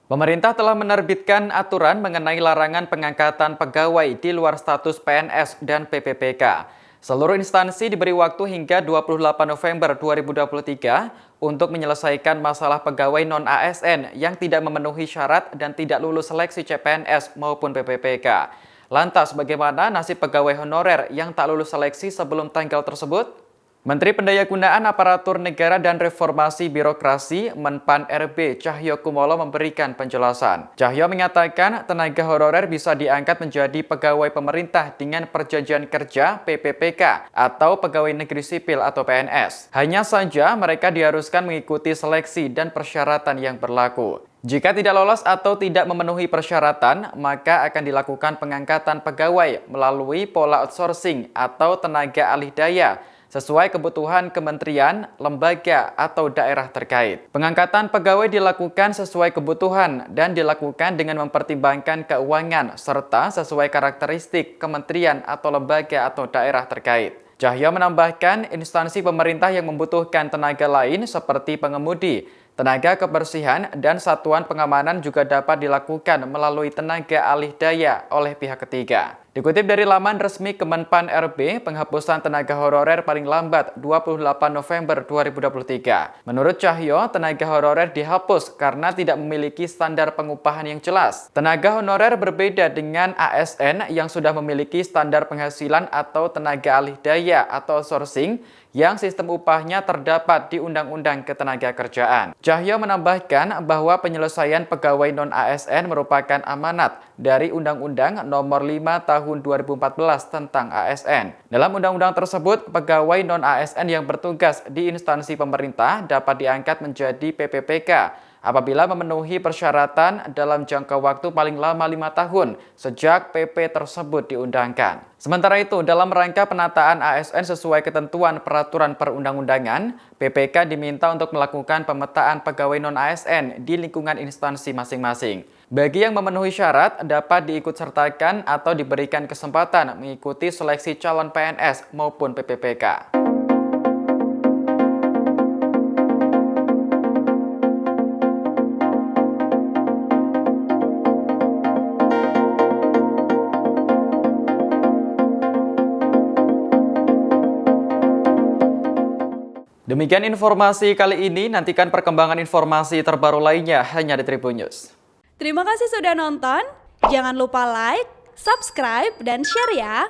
Pemerintah telah menerbitkan aturan mengenai larangan pengangkatan pegawai di luar status PNS dan PPPK. Seluruh instansi diberi waktu hingga 28 November 2023 untuk menyelesaikan masalah pegawai non-ASN yang tidak memenuhi syarat dan tidak lulus seleksi CPNS maupun PPPK. Lantas, bagaimana nasib pegawai honorer yang tak lulus seleksi sebelum tanggal tersebut? Menteri Pendayagunaan Aparatur Negara dan Reformasi Birokrasi Menpan RB Cahyokumolo memberikan penjelasan. Cahyo mengatakan tenaga honorer bisa diangkat menjadi pegawai pemerintah dengan perjanjian kerja PPPK atau pegawai negeri sipil atau PNS. Hanya saja mereka diharuskan mengikuti seleksi dan persyaratan yang berlaku. Jika tidak lolos atau tidak memenuhi persyaratan, maka akan dilakukan pengangkatan pegawai melalui pola outsourcing atau tenaga alih daya sesuai kebutuhan kementerian, lembaga, atau daerah terkait. Pengangkatan pegawai dilakukan sesuai kebutuhan dan dilakukan dengan mempertimbangkan keuangan serta sesuai karakteristik kementerian atau lembaga atau daerah terkait. Cahyo menambahkan instansi pemerintah yang membutuhkan tenaga lain seperti pengemudi, tenaga kebersihan, dan satuan pengamanan juga dapat dilakukan melalui tenaga alih daya oleh pihak ketiga. Dikutip dari laman resmi Kemenpan RB, penghapusan tenaga honorer paling lambat 28 November 2023. Menurut Cahyo, tenaga honorer dihapus karena tidak memiliki standar pengupahan yang jelas. Tenaga honorer berbeda dengan ASN yang sudah memiliki standar penghasilan atau tenaga alih daya atau sourcing yang sistem upahnya terdapat di Undang-Undang Ketenagakerjaan. Cahyo menambahkan bahwa penyelesaian pegawai non-ASN merupakan amanat dari Undang-Undang Nomor 5 Tahun 2014 tentang ASN. Dalam undang-undang tersebut, pegawai non-ASN yang bertugas di instansi pemerintah dapat diangkat menjadi PPPK apabila memenuhi persyaratan dalam jangka waktu paling lama 5 tahun sejak PP tersebut diundangkan. Sementara itu, dalam rangka penataan ASN sesuai ketentuan peraturan perundang-undangan, PPK diminta untuk melakukan pemetaan pegawai non-ASN di lingkungan instansi masing-masing. Bagi yang memenuhi syarat, dapat diikutsertakan atau diberikan kesempatan mengikuti seleksi calon PNS maupun PPPK. Demikian informasi kali ini, nantikan perkembangan informasi terbaru lainnya hanya di Tribun News. Terima kasih sudah nonton, jangan lupa like, subscribe, dan share ya!